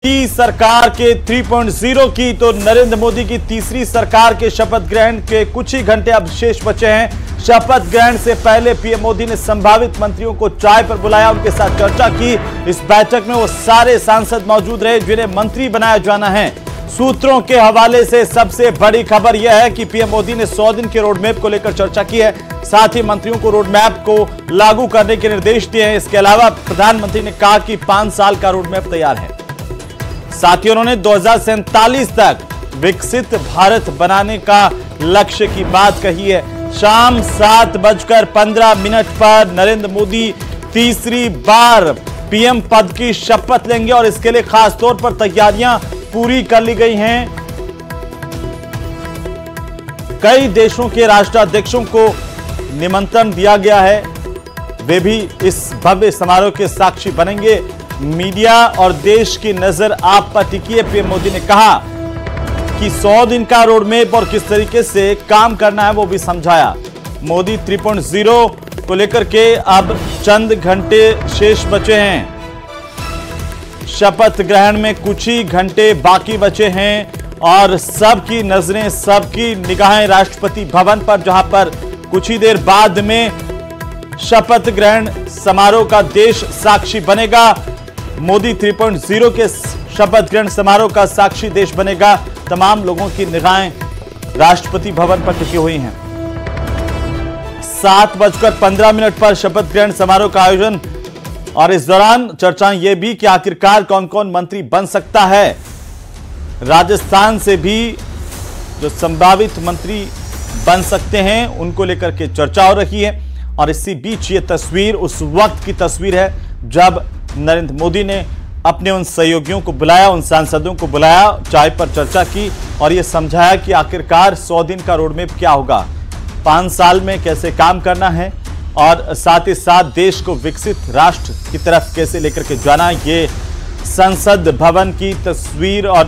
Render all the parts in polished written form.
सरकार के 3.0 की तो नरेंद्र मोदी की तीसरी सरकार के शपथ ग्रहण के कुछ ही घंटे अब शेष बचे हैं। शपथ ग्रहण से पहले पीएम मोदी ने संभावित मंत्रियों को चाय पर बुलाया, उनके साथ चर्चा की। इस बैठक में वो सारे सांसद मौजूद रहे जिन्हें मंत्री बनाया जाना है। सूत्रों के हवाले से सबसे बड़ी खबर यह है कि पीएम मोदी ने 100 दिन के रोडमैप को लेकर चर्चा की है, साथ ही मंत्रियों को रोडमैप को लागू करने के निर्देश दिए हैं। इसके अलावा प्रधानमंत्री ने कहा कि 5 साल का रोडमैप तैयार है। साथ ही उन्होंने 2047 तक विकसित भारत बनाने का लक्ष्य की बात कही है। शाम 7:15 पर नरेंद्र मोदी तीसरी बार पीएम पद की शपथ लेंगे और इसके लिए खास तौर पर तैयारियां पूरी कर ली गई हैं। कई देशों के राष्ट्राध्यक्षों को निमंत्रण दिया गया है, वे भी इस भव्य समारोह के साक्षी बनेंगे। मीडिया और देश की नजर आप पर टिकी है। पीएम मोदी ने कहा कि 100 दिन का रोडमैप और किस तरीके से काम करना है वो भी समझाया। मोदी 3.0 को लेकर के अब चंद घंटे शेष बचे हैं। शपथ ग्रहण में कुछ ही घंटे बाकी बचे हैं और सबकी नजरें, सबकी निगाहें राष्ट्रपति भवन पर, जहां पर कुछ ही देर बाद में शपथ ग्रहण समारोह का देश साक्षी बनेगा। मोदी 3.0 के शपथ ग्रहण समारोह का साक्षी देश बनेगा। तमाम लोगों की निगाहें राष्ट्रपति भवन पर टिकी हुई हैं। 7:15 पर शपथ ग्रहण समारोह का आयोजन और इस दौरान चर्चाएं यह भी कि आखिरकार कौन कौन मंत्री बन सकता है। राजस्थान से भी जो संभावित मंत्री बन सकते हैं उनको लेकर के चर्चा हो रही है। और इसी बीच ये तस्वीर उस वक्त की तस्वीर है जब नरेंद्र मोदी ने अपने उन सहयोगियों को बुलाया, उन सांसदों को बुलाया, चाय पर चर्चा की और यह समझाया कि आखिरकार 100 दिन का रोडमैप क्या होगा, 5 साल में कैसे काम करना है और साथ ही साथ देश को विकसित राष्ट्र की तरफ कैसे लेकर के जाना। ये संसद भवन की तस्वीर और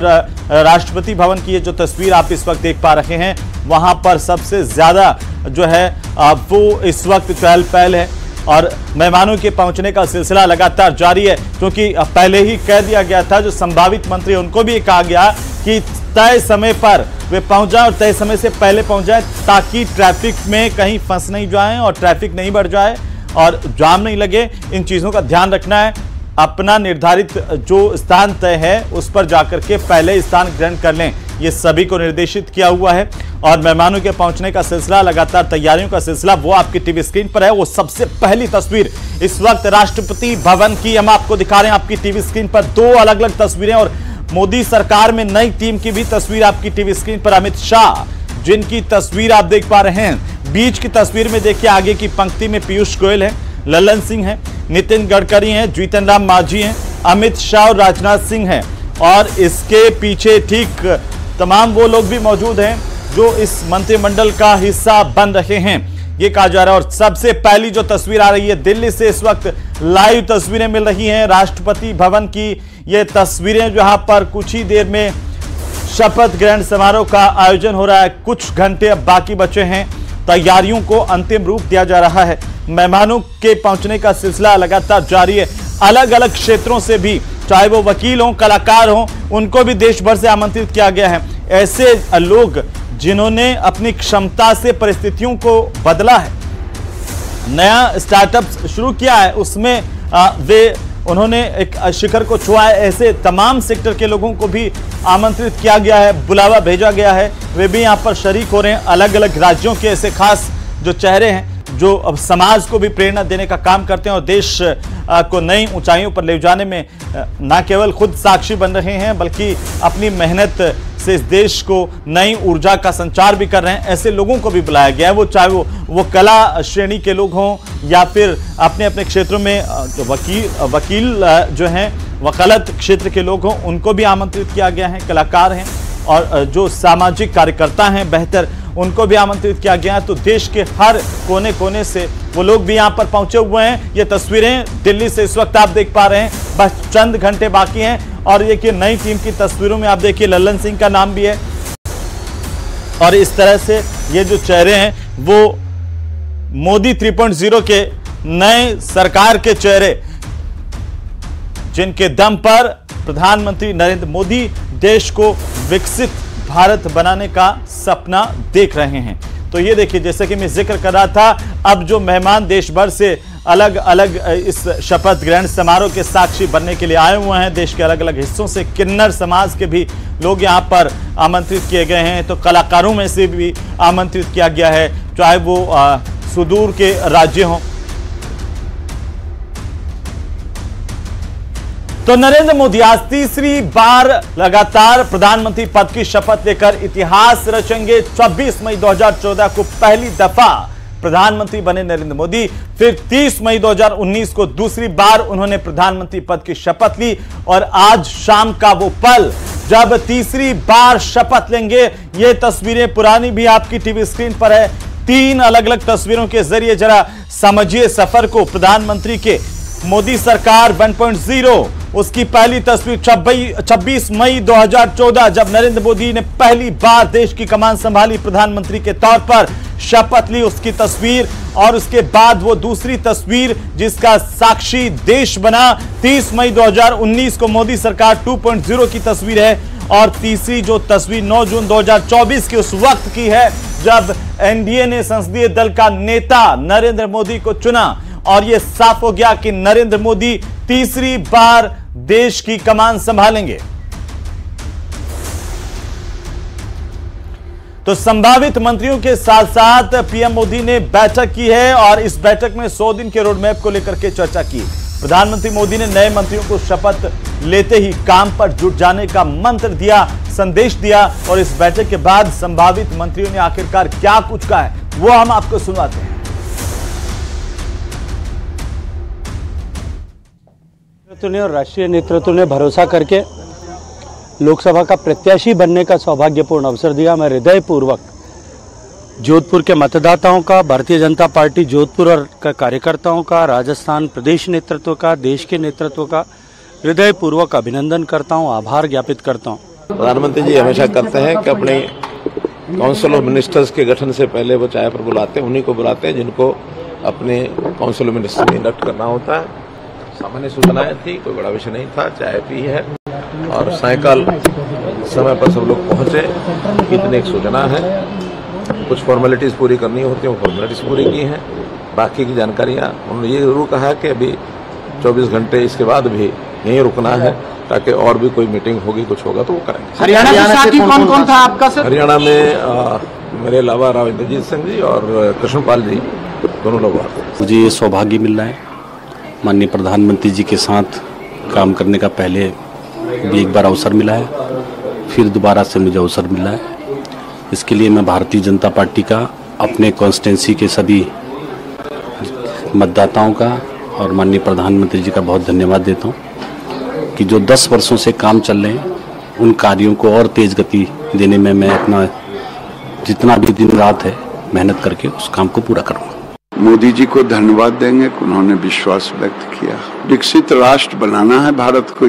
राष्ट्रपति भवन की ये जो तस्वीर आप इस वक्त देख पा रहे हैं, वहां पर सबसे ज्यादा जो है वो इस वक्त चहल पहल है और मेहमानों के पहुंचने का सिलसिला लगातार जारी है। क्योंकि पहले ही कह दिया गया था जो संभावित मंत्री, उनको भी कहा गया कि तय समय पर वे पहुंच जाएं और तय समय से पहले पहुंच जाएं ताकि ट्रैफिक में कहीं फंस नहीं जाएं और ट्रैफिक नहीं बढ़ जाए और जाम नहीं लगे। इन चीज़ों का ध्यान रखना है। अपना निर्धारित जो स्थान तय है उस पर जाकर के पहले स्थान ग्रहण कर लें, ये सभी को निर्देशित किया हुआ है। और मेहमानों के पहुंचने का सिलसिला, लगातार तैयारियों का सिलसिला वो आपकी टीवी स्क्रीन पर है। वो सबसे पहली तस्वीर इस वक्त राष्ट्रपति भवन की हम आपको दिखा रहे हैं आपकी टीवी स्क्रीन पर। 2 अलग अलग तस्वीरें और मोदी सरकार में नई टीम की भी तस्वीर आपकी टीवी स्क्रीन पर। अमित शाह जिनकी तस्वीर आप देख पा रहे हैं, बीच की तस्वीर में देखिए आगे की पंक्ति में पीयूष गोयल है, ललन सिंह है, नितिन गडकरी हैं, जीतन राम मांझी हैं, अमित शाह और राजनाथ सिंह हैं और इसके पीछे ठीक तमाम वो लोग भी मौजूद हैं जो इस मंत्रिमंडल का हिस्सा बन रहे हैं, ये कहा जा रहा है। और सबसे पहली जो तस्वीर आ रही है दिल्ली से, इस वक्त लाइव तस्वीरें मिल रही हैं राष्ट्रपति भवन की। ये तस्वीरें जहां पर कुछ ही देर में शपथ ग्रहण समारोह का आयोजन हो रहा है। कुछ घंटे अब बाकी बचे हैं, तैयारियों को अंतिम रूप दिया जा रहा है। मेहमानों के पहुंचने का सिलसिला लगातार जारी है। अलग अलग क्षेत्रों से भी, चाहे वो वकील हों, कलाकार हों, उनको भी देश भर से आमंत्रित किया गया है। ऐसे लोग जिन्होंने अपनी क्षमता से परिस्थितियों को बदला है, नया स्टार्टअप शुरू किया है, उसमें उन्होंने एक शिखर को छुआ है। ऐसे तमाम सेक्टर के लोगों को भी आमंत्रित किया गया है, बुलावा भेजा गया है, वे भी यहाँ पर शरीक हो रहे हैं। अलग अलग राज्यों के ऐसे खास जो चेहरे हैं जो अब समाज को भी प्रेरणा देने का काम करते हैं और देश को नई ऊंचाइयों पर ले जाने में न केवल खुद साक्षी बन रहे हैं बल्कि अपनी मेहनत से इस देश को नई ऊर्जा का संचार भी कर रहे हैं। ऐसे लोगों को भी बुलाया गया है, वो चाहे वो कला श्रेणी के लोग हों या फिर अपने अपने क्षेत्रों में जो वकील जो हैं, वकालत क्षेत्र के लोग हों, उनको भी आमंत्रित किया गया है। कलाकार हैं और जो सामाजिक कार्यकर्ता हैं बेहतर, उनको भी आमंत्रित किया गया है। तो देश के हर कोने कोने से वो लोग भी यहाँ पर पहुंचे हुए हैं। ये तस्वीरें दिल्ली से इस वक्त आप देख पा रहे हैं, बस चंद घंटे बाकी हैं। और ये कि नई टीम की तस्वीरों में आप देखिए ललन सिंह का नाम भी है और इस तरह से ये जो चेहरे हैं वो मोदी 3.0 के नए सरकार के चेहरे, जिनके दम पर प्रधानमंत्री नरेंद्र मोदी देश को विकसित भारत बनाने का सपना देख रहे हैं। तो ये देखिए, जैसे कि मैं जिक्र कर रहा था, अब जो मेहमान देश भर से अलग अलग इस शपथ ग्रहण समारोह के साक्षी बनने के लिए आए हुए हैं, देश के अलग अलग हिस्सों से किन्नर समाज के भी लोग यहां पर आमंत्रित किए गए हैं। तो कलाकारों में से भी आमंत्रित किया गया है, चाहे वो सुदूर के राज्य हों। तो नरेंद्र मोदी आज तीसरी बार लगातार प्रधानमंत्री पद की शपथ लेकर इतिहास रचेंगे। 24 मई 2014 को पहली दफा प्रधानमंत्री बने नरेंद्र मोदी, फिर 30 मई 2019 को दूसरी बार उन्होंने प्रधानमंत्री पद की शपथ ली और आज शाम का वो पल जब तीसरी बार शपथ लेंगे। ये तस्वीरें पुरानी भी आपकी टीवी स्क्रीन पर है। 3 अलग अलग तस्वीरों के जरिए जरा समझिए सफर को प्रधानमंत्री के। मोदी सरकार 1.0, उसकी पहली तस्वीर 26 मई 2014 जब नरेंद्र मोदी ने पहली बार देश की कमान संभाली, प्रधानमंत्री के तौर पर शपथ ली, उसकी तस्वीर। और उसके बाद वो दूसरी तस्वीर जिसका साक्षी देश बना, 30 मई 2019 को मोदी सरकार 2.0 की तस्वीर है। और तीसरी जो तस्वीर 9 जून 2024 की उस वक्त की है जब एनडीए ने संसदीय दल का नेता नरेंद्र मोदी को चुना और यह साफ हो गया कि नरेंद्र मोदी तीसरी बार देश की कमान संभालेंगे। तो संभावित मंत्रियों के साथ साथ पीएम मोदी ने बैठक की है और इस बैठक में 100 दिन के रोडमैप को लेकर के चर्चा की। प्रधानमंत्री मोदी ने नए मंत्रियों को शपथ लेते ही काम पर जुट जाने का मंत्र दिया, संदेश दिया। और इस बैठक के बाद संभावित मंत्रियों ने आखिरकार क्या कुछ कहा है वो हम आपको सुनाते हैं। नेतृत्व ने और राष्ट्रीय नेतृत्व ने भरोसा करके लोकसभा का प्रत्याशी बनने का सौभाग्यपूर्ण अवसर दिया। मैं हृदयपूर्वक जोधपुर के मतदाताओं का, भारतीय जनता पार्टी जोधपुर और का कार्यकर्ताओं का, राजस्थान प्रदेश नेतृत्व का, देश के नेतृत्व का हृदयपूर्वक अभिनंदन करता हूं, आभार ज्ञापित करता हूं। प्रधानमंत्री जी हमेशा करते हैं कि अपने काउंसिल ऑफ मिनिस्टर्स के गठन से पहले वो चाय पर बुलाते हैं, उन्हीं को बुलाते हैं जिनको अपने काउंसिल ऑफ मिनिस्टर्स में इंडक्ट करना होता है। सामान्य सूचनाएं थी, कोई बड़ा विषय नहीं था, चाय पी है और सायकाल समय पर सब लोग पहुंचे। इतनी एक सूचना है, कुछ फॉर्मेलिटीज पूरी करनी होती हैं, वो फॉर्मेलिटीज पूरी की हैं। बाकी की जानकारियां उन्होंने ये जरूर कहा कि अभी 24 घंटे इसके बाद भी यहीं रुकना है ताकि और भी कोई मीटिंग होगी, कुछ होगा तो वो करेंगे। हरियाणा के साथी कौन था आपका सर? हरियाणा में मेरे अलावा राव इंद्रजीत सिंह जी और कृष्णपाल जी दोनों लोग आते हैं। मुझे ये सौभाग्य मिल रहा है माननीय प्रधानमंत्री जी के साथ काम करने का। पहले भी एक बार अवसर मिला है, फिर दोबारा से मुझे अवसर मिला है। इसके लिए मैं भारतीय जनता पार्टी का, अपने कॉन्स्टिट्यूंसी के सभी मतदाताओं का और माननीय प्रधानमंत्री जी का बहुत धन्यवाद देता हूं कि जो 10 वर्षों से काम चल रहे हैं उन कार्यों को और तेज गति देने में मैं अपना जितना भी दिन रात है मेहनत करके उस काम को पूरा करूंगा। मोदी जी को धन्यवाद देंगे कि उन्होंने विश्वास व्यक्त किया। विकसित राष्ट्र बनाना है भारत को।